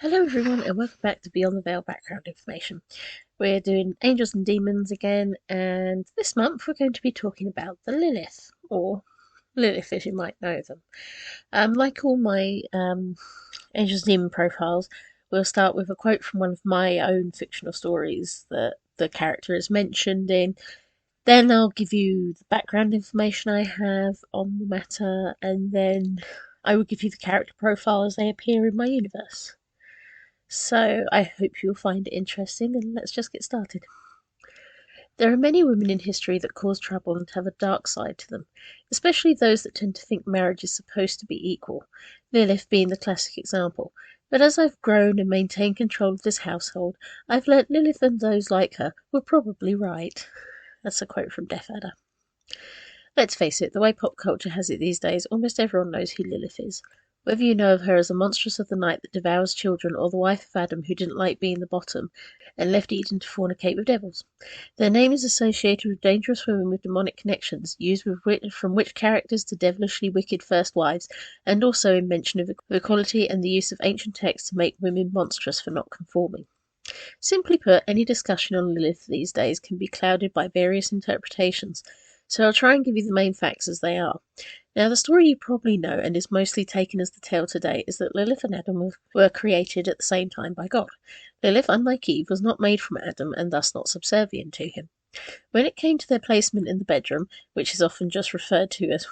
Hello everyone and welcome back to Beyond the Veil background information. We're doing Angels and Demons again, and this month we're going to be talking about the Lilith, or Lilith as you might know them. Like all my Angels and Demon profiles, we'll start with a quote from one of my own fictional stories that the character is mentioned in. Then I'll give you the background information I have on the matter, and then I will give you the character profile as they appear in my universe. So I hope you'll find it interesting, and let's just get started. There are many women in history that cause trouble and have a dark side to them, especially those that tend to think marriage is supposed to be equal, Lilith being the classic example. But as I've grown and maintained control of this household, I've learnt Lilith and those like her were probably right. That's a quote from Death Adder. Let's face it, the way pop culture has it these days, almost everyone knows who Lilith is. Whether you know of her as a monstress of the night that devours children, or the wife of Adam who didn't like being the bottom and left Eden to fornicate with devils. Their name is associated with dangerous women with demonic connections, used from witch characters to devilishly wicked first wives, and also in mention of equality and the use of ancient texts to make women monstrous for not conforming. Simply put, any discussion on Lilith these days can be clouded by various interpretations, so I'll try and give you the main facts as they are. Now, the story you probably know, and is mostly taken as the tale today, is that Lilith and Adam were created at the same time by God. Lilith, unlike Eve, was not made from Adam, and thus not subservient to him. When it came to their placement in the bedroom, which is often just referred to as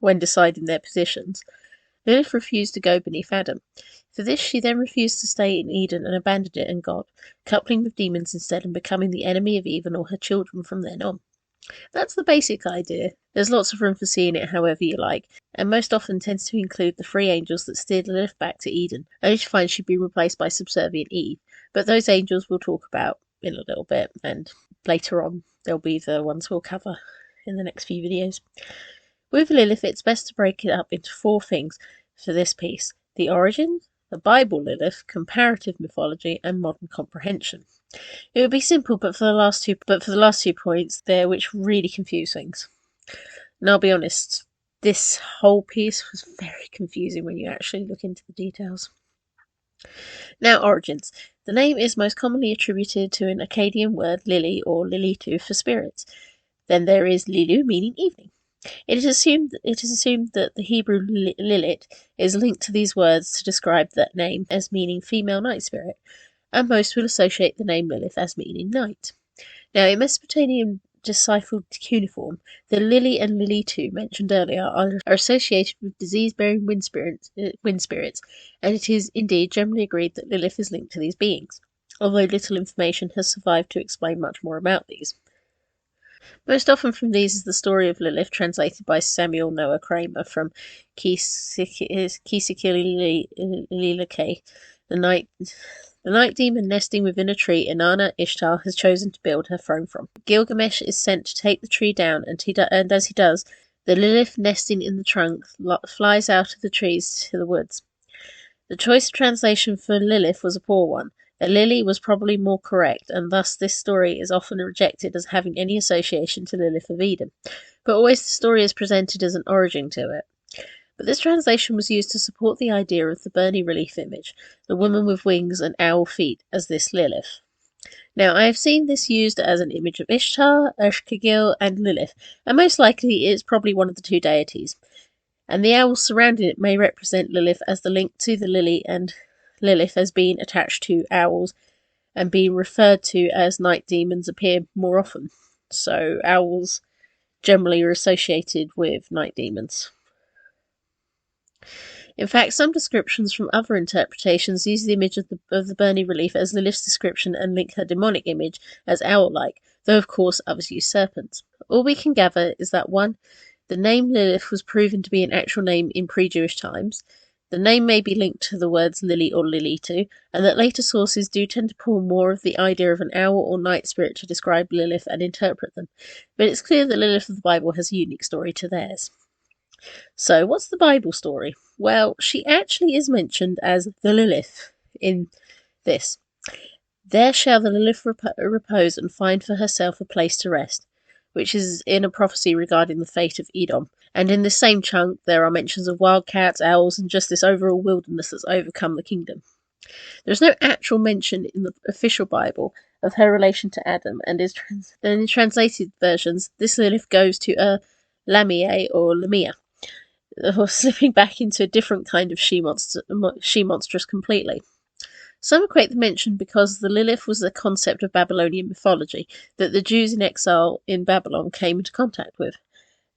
when deciding their positions, Lilith refused to go beneath Adam. For this, she then refused to stay in Eden and abandoned it and God, coupling with demons instead and becoming the enemy of Eve and all her children from then on. That's the basic idea. There's lots of room for seeing it however you like, and most often tends to include the three angels that steered Lilith back to Eden, only to find she'd been replaced by subservient Eve. But those angels we'll talk about in a little bit, and later on they'll be the ones we'll cover in the next few videos. With Lilith, it's best to break it up into four things for this piece: the origin, the Bible Lilith, comparative mythology, and modern comprehension. It would be simple, but for the last two points there, which really confuse things. And I'll be honest, this whole piece was very confusing when you actually look into the details. Now, origins. The name is most commonly attributed to an Akkadian word, lili or lilitu, for spirits. Then there is lilu, meaning evening. It is assumed that the Hebrew Lilith is linked to these words to describe that name as meaning female night spirit, and most will associate the name Lilith as meaning night. Now, in Mesopotamian deciphered cuneiform, the Lili and Lilitu mentioned earlier are associated with disease-bearing wind spirits, and it is indeed generally agreed that Lilith is linked to these beings, although little information has survived to explain much more about these. Most often from these is the story of Lilith, translated by Samuel Noah Kramer from Kisikililike, the night demon nesting within a tree Inanna Ishtar has chosen to build her throne from. Gilgamesh is sent to take the tree down, and as he does, the Lilith nesting in the trunk flies out of the trees to the woods. The choice of translation for Lilith was a poor one. A lily was probably more correct, and thus this story is often rejected as having any association to Lilith of Eden, but always the story is presented as an origin to it. But this translation was used to support the idea of the Bernie relief image, the woman with wings and owl feet, as this Lilith. Now, I have seen this used as an image of Ishtar, Ershkigil, and Lilith, and most likely it is probably one of the two deities. And the owls surrounding it may represent Lilith as the link to the lily, and Lilith as being attached to owls and being referred to as night demons appear more often. So owls generally are associated with night demons. In fact, some descriptions from other interpretations use the image of the Bernie relief as Lilith's description and link her demonic image as owl-like, though of course others use serpents. All we can gather is that 1. The name Lilith was proven to be an actual name in pre-Jewish times. The name may be linked to the words lily or lilitu, and that later sources do tend to pull more of the idea of an owl or night spirit to describe Lilith and interpret them, but it's clear that Lilith of the Bible has a unique story to theirs. So, what's the Bible story? Well, she actually is mentioned as the Lilith in this. There shall the Lilith repose and find for herself a place to rest, which is in a prophecy regarding the fate of Edom. And in this same chunk, there are mentions of wildcats, owls, and just this overall wilderness that's overcome the kingdom. There is no actual mention in the official Bible of her relation to Adam, and in translated versions, this Lilith goes to Lamia or Lamia, or slipping back into a different kind of she-monstrous completely. Some equate the mention because the Lilith was a concept of Babylonian mythology that the Jews in exile in Babylon came into contact with.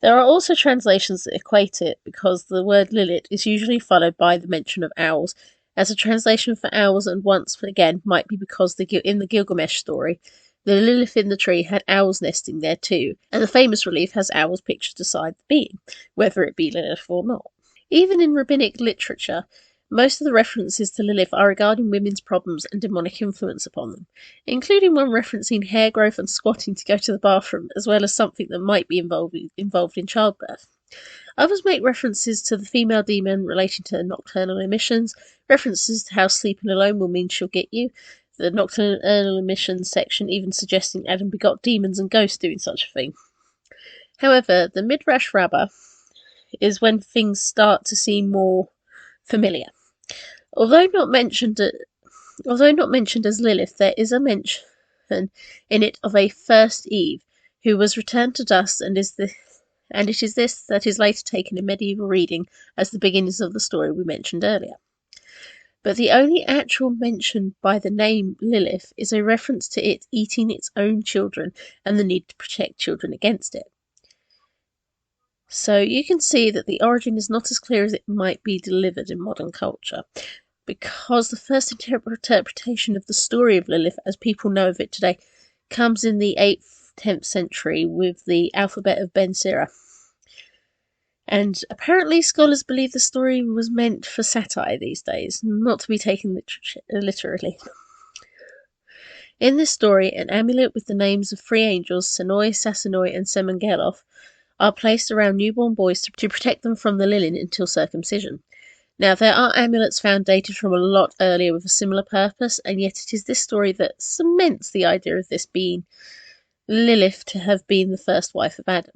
There are also translations that equate it because the word Lilith is usually followed by the mention of owls, as a translation for owls, and once again might be because in the Gilgamesh story, the Lilith in the tree had owls nesting there too, and the famous relief has owls pictured beside the being, whether it be Lilith or not. Even in rabbinic literature, most of the references to Lilith are regarding women's problems and demonic influence upon them, including one referencing hair growth and squatting to go to the bathroom, as well as something that might be involved in childbirth. Others make references to the female demon relating to nocturnal emissions, references to how sleeping alone will mean she'll get you, the nocturnal emissions section even suggesting Adam begot demons and ghosts doing such a thing. However, the Midrash Rabbah is when things start to seem more familiar. Although not mentioned as Lilith, there is a mention in it of a first Eve, who was returned to dust, and it is this that is later taken in medieval reading as the beginnings of the story we mentioned earlier. But the only actual mention by the name Lilith is a reference to it eating its own children and the need to protect children against it. So you can see that the origin is not as clear as it might be delivered in modern culture, because the first interpretation of the story of Lilith, as people know of it today, comes in the 8th-10th century with the alphabet of Ben Sira. And apparently scholars believe the story was meant for satire these days, not to be taken literally. In this story, an amulet with the names of 3 angels, Senoy, Sasanoy, and Semengeloth, are placed around newborn boys to protect them from the Lilith until circumcision. Now, there are amulets found dated from a lot earlier with a similar purpose, and yet it is this story that cements the idea of this being Lilith to have been the first wife of Adam.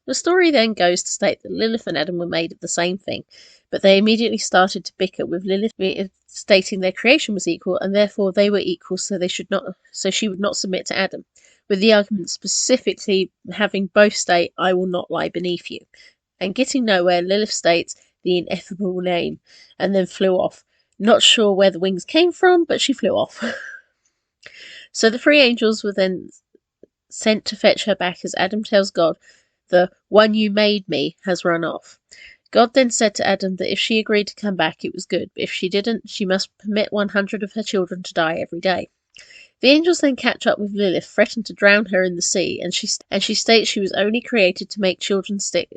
The story then goes to state that Lilith and Adam were made of the same thing, but they immediately started to bicker, with Lilith stating their creation was equal, and therefore they were equal, so she would not submit to Adam, with the argument specifically having both state, "I will not lie beneath you." And getting nowhere, Lilith states the ineffable name, and then flew off. Not sure where the wings came from, but she flew off. So the 3 angels were then sent to fetch her back, as Adam tells God, "The one you made me has run off." God then said to Adam that if she agreed to come back, it was good, but if she didn't, she must permit 100 of her children to die every day. The angels then catch up with Lilith, threaten to drown her in the sea, and she states she was only created to make children sick.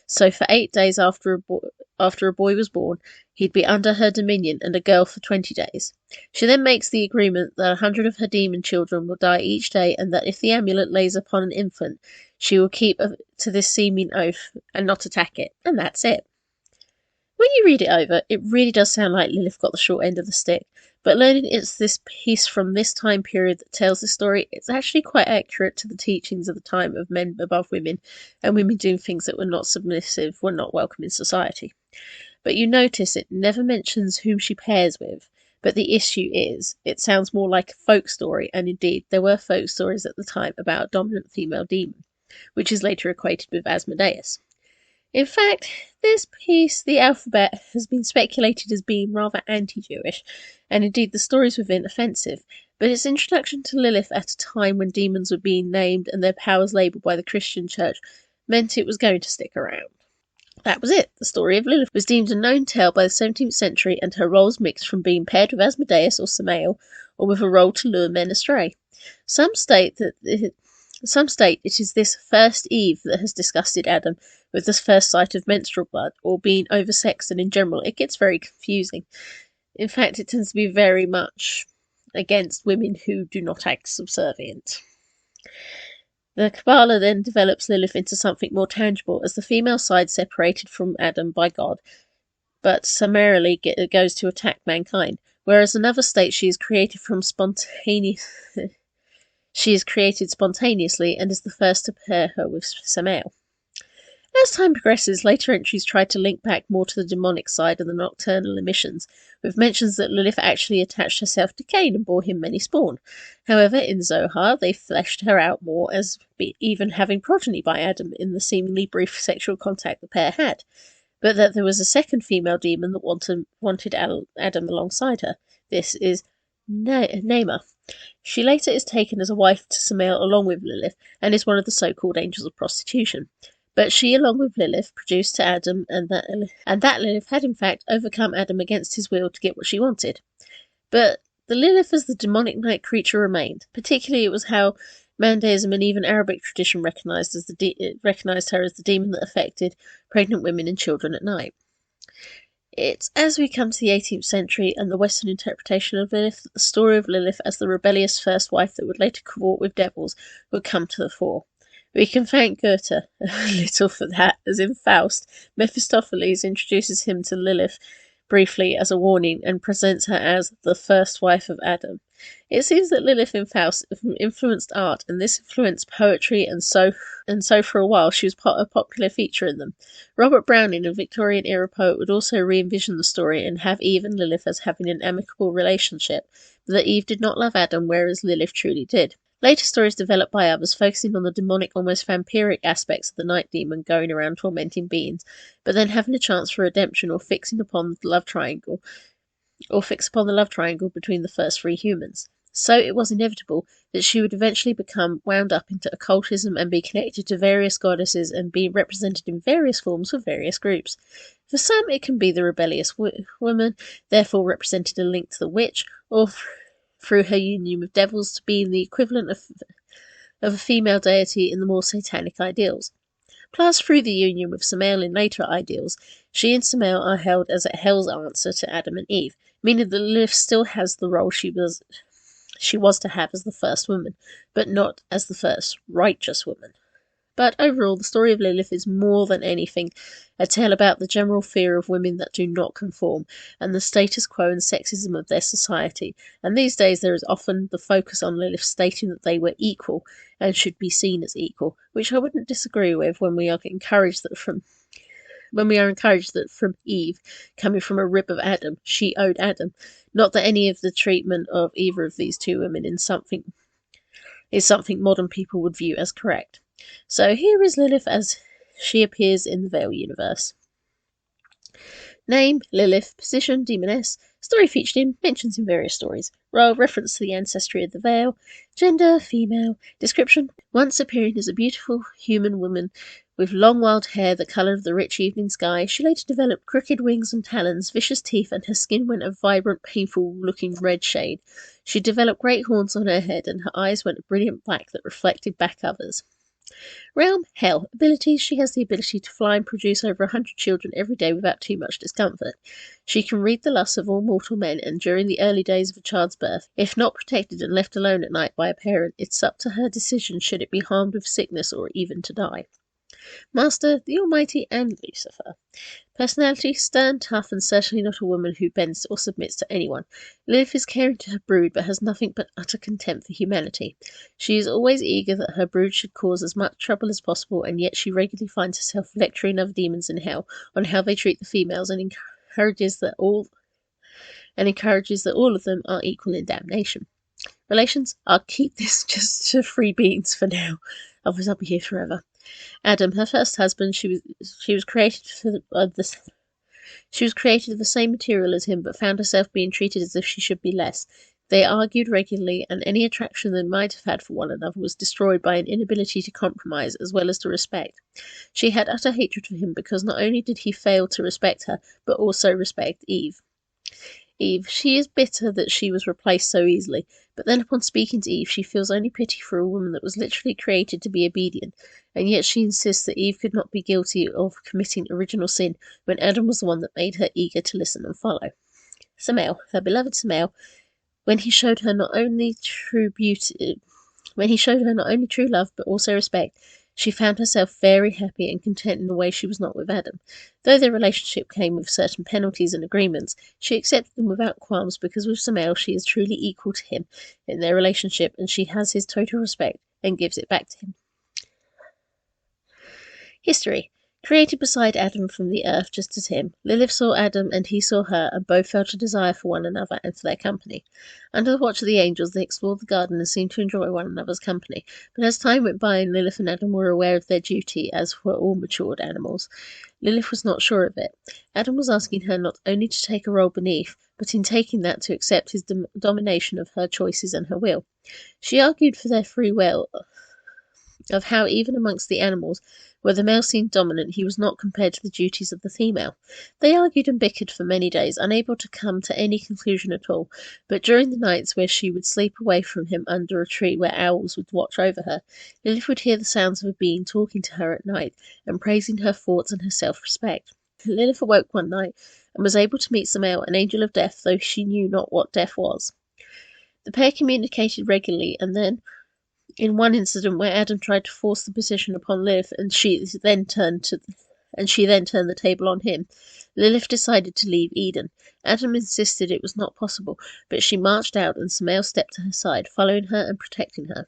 So for 8 days after a boy was born, he'd be under her dominion, and a girl for 20 days. She then makes the agreement that 100 of her demon children will die each day, and that if the amulet lays upon an infant, she will keep to this seeming oath and not attack it, and that's it. When you read it over, it really does sound like Lilith got the short end of the stick, but learning it's this piece from this time period that tells the story, it's actually quite accurate to the teachings of the time of men above women, and women doing things that were not submissive, were not welcome in society. But you notice it never mentions whom she pairs with, but the issue is, it sounds more like a folk story, and indeed there were folk stories at the time about a dominant female demon, which is later equated with Asmodeus. In fact, this piece, the alphabet, has been speculated as being rather anti-Jewish, and indeed the stories within offensive, but its introduction to Lilith at a time when demons were being named and their powers labelled by the Christian church meant it was going to stick around. That was it. The story of Lilith was deemed a known tale by the 17th century, and her roles mixed from being paired with Asmodeus or Samael, or with a role to lure men astray. Some state it is this first Eve that has disgusted Adam with the first sight of menstrual blood, or being oversexed, and in general it gets very confusing. In fact, it tends to be very much against women who do not act subservient. The Kabbalah then develops Lilith into something more tangible, as the female side separated from Adam by God, but summarily goes to attack mankind, whereas another states she is created spontaneously and is the first to pair her with Samael. As time progresses, later entries try to link back more to the demonic side of the nocturnal emissions, with mentions that Lilith actually attached herself to Cain and bore him many spawn. However, in Zohar, they fleshed her out more as even having progeny by Adam in the seemingly brief sexual contact the pair had, but that there was a second female demon that wanted Adam alongside her. This is Naamah. She later is taken as a wife to Samael along with Lilith, and is one of the so-called angels of prostitution. But she, along with Lilith, produced to Adam, and that Lilith had in fact overcome Adam against his will to get what she wanted. But the Lilith as the demonic night creature remained. Particularly, it was how Mandaism and even Arabic tradition recognized her as the demon that affected pregnant women and children at night. It's as we come to the 18th century and the Western interpretation of Lilith that the story of Lilith as the rebellious first wife that would later cavort with devils would come to the fore. We can thank Goethe a little for that, as in Faust, Mephistopheles introduces him to Lilith briefly as a warning and presents her as the first wife of Adam. It seems that Lilith in Faust influenced art, and this influenced poetry, and so for a while she was a popular feature in them. Robert Browning, a Victorian-era poet, would also re-envision the story and have Eve and Lilith as having an amicable relationship, but that Eve did not love Adam, whereas Lilith truly did. Later stories developed by others focusing on the demonic, almost vampiric aspects of the night demon going around tormenting beings, but then having a chance for redemption or fix upon the love triangle between the first three humans. So it was inevitable that she would eventually become wound up into occultism and be connected to various goddesses and be represented in various forms for various groups. For some, it can be the rebellious woman, therefore represented a link to the witch, or through her union with devils to being the equivalent of a female deity in the more satanic ideals. Plus, through the union with Samael in later ideals, she and Samael are held as a hell's answer to Adam and Eve, meaning that Lilith still has the role she was to have as the first woman, but not as the first righteous woman. But overall, the story of Lilith is more than anything a tale about the general fear of women that do not conform, and the status quo and sexism of their society. And these days there is often the focus on Lilith stating that they were equal, and should be seen as equal, which I wouldn't disagree with when we are encouraged that from Eve, coming from a rib of Adam, she owed Adam. Not that any of the treatment of either of these two women is something modern people would view as correct. So here is Lilith as she appears in the Veil universe. Name, Lilith. Position, demoness. Story featured in, mentions in various stories. Role, reference to the ancestry of the Veil. Gender, female. Description, once appearing as a beautiful human woman with long wild hair the colour of the rich evening sky, she later developed crooked wings and talons, vicious teeth, and her skin went a vibrant, painful-looking red shade. She developed great horns on her head, and her eyes went a brilliant black that reflected back others. Realm, hell. Abilities, she has the ability to fly and produce over 100 children every day without too much discomfort. She can read the lusts of all mortal men, and during the early days of a child's birth, if not protected and left alone at night by a parent, it's up to her decision should it be harmed with sickness or even to die. Master, the Almighty, and Lucifer. Personality, stern, tough, and certainly not a woman who bends or submits to anyone. Lilith is caring to her brood, but has nothing but utter contempt for humanity. She is always eager that her brood should cause as much trouble as possible, and yet she regularly finds herself lecturing other demons in hell on how they treat the females, and encourages that all of them are equal in damnation. Relations, I'll keep this just to 3 beings for now, otherwise I'll be here forever. Adam, her first husband, she was created of the same material as him, but found herself being treated as if she should be less. They argued regularly, and any attraction they might have had for one another was destroyed by an inability to compromise as well as to respect. She had utter hatred for him because not only did he fail to respect her, but also respect Eve. Eve, she is bitter that she was replaced so easily, but then upon speaking to Eve, she feels only pity for a woman that was literally created to be obedient, and yet she insists that Eve could not be guilty of committing original sin when Adam was the one that made her eager to listen and follow. Samael, her beloved Samael, when he showed her not only true love but also respect, she found herself very happy and content in a way she was not with Adam. Though their relationship came with certain penalties and agreements, she accepted them without qualms because with Samael she is truly equal to him in their relationship, and she has his total respect and gives it back to him. History. Created beside Adam from the earth just as him, Lilith saw Adam and he saw her, and both felt a desire for one another and for their company. Under the watch of the angels, they explored the garden and seemed to enjoy one another's company. But as time went by and Lilith and Adam were aware of their duty, as were all matured animals, Lilith was not sure of it. Adam was asking her not only to take a role beneath, but in taking that to accept his domination of her choices and her will. She argued for their free will, of how even amongst the animals, where the male seemed dominant, he was not compared to the duties of the female. They argued and bickered for many days, unable to come to any conclusion at all, but during the nights where she would sleep away from him under a tree where owls would watch over her, Lilith would hear the sounds of a being talking to her at night, and praising her thoughts and her self-respect. Lilith awoke one night, and was able to meet Samael, an angel of death, though she knew not what death was. The pair communicated regularly, and then, in one incident where Adam tried to force the position upon Lilith and she then turned the table on him, Lilith decided to leave Eden. Adam insisted it was not possible, but she marched out and Samael stepped to her side, following her and protecting her.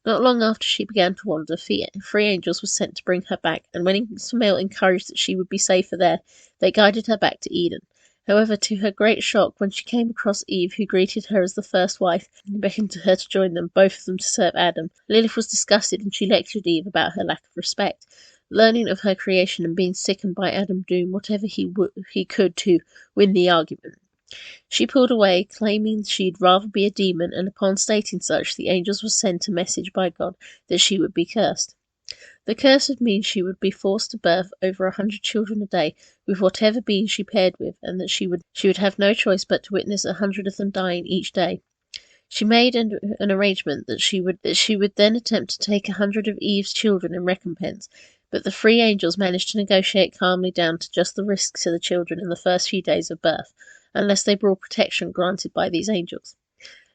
Not long after she began to wander, three angels were sent to bring her back, and when Samael encouraged that she would be safer there, they guided her back to Eden. However, to her great shock, when she came across Eve, who greeted her as the first wife, and beckoned to her to join them, both of them to serve Adam, Lilith was disgusted, and she lectured Eve about her lack of respect. Learning of her creation and being sickened by Adam doing whatever he could to win the argument, she pulled away, claiming she'd rather be a demon, and upon stating such, the angels were sent a message by God that she would be cursed. The curse would mean she would be forced to birth over 100 children a day with whatever being she paired with, and that she would have no choice but to witness 100 of them dying each day. She made an arrangement that she would then attempt to take 100 of Eve's children in recompense, but the three angels managed to negotiate calmly down to just the risk to the children in the first few days of birth, unless they brought protection granted by these angels.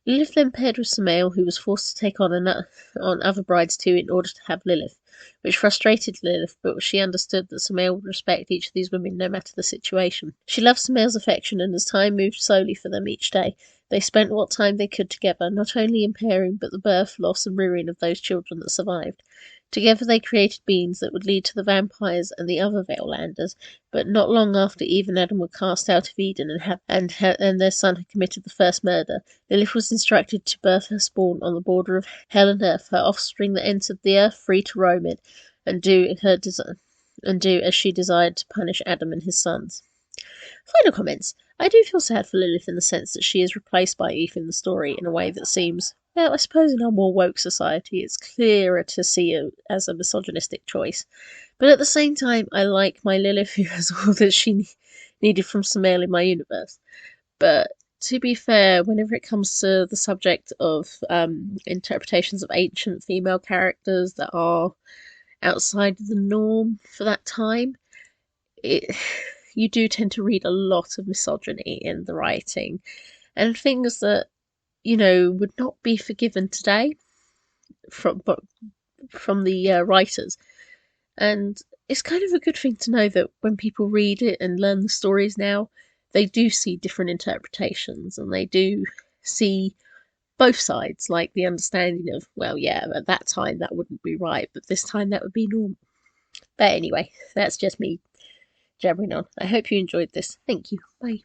Lilith then paired with Samael, who was forced to take on other brides too in order to have Lilith, which frustrated Lilith, but she understood that Samael would respect each of these women no matter the situation. She loved Samael's affection, and as time moved slowly for them each day, they spent what time they could together, not only in pairing, but the birth, loss, and rearing of those children that survived. Together they created beings that would lead to the vampires and the other Veillanders, but not long after Eve and Adam were cast out of Eden and their son had committed the first murder, Lilith was instructed to birth her spawn on the border of hell and earth, her offspring that entered the earth free to roam it, and do as she desired to punish Adam and his sons. Final comments. I do feel sad for Lilith in the sense that she is replaced by Eve in the story in a way that seems, well, I suppose in our more woke society it's clearer to see it as a misogynistic choice. But at the same time, I like my Lilith who has all that she needed from Samael in my universe. But to be fair, whenever it comes to the subject of interpretations of ancient female characters that are outside the norm for that time, you do tend to read a lot of misogyny in the writing and things that, would not be forgiven today from the writers. And it's kind of a good thing to know that when people read it and learn the stories now, they do see different interpretations and they do see both sides, like the understanding of, well, yeah, at that time that wouldn't be right, but this time that would be normal. But anyway, that's just me jabbering on. I hope you enjoyed this. Thank you. Bye.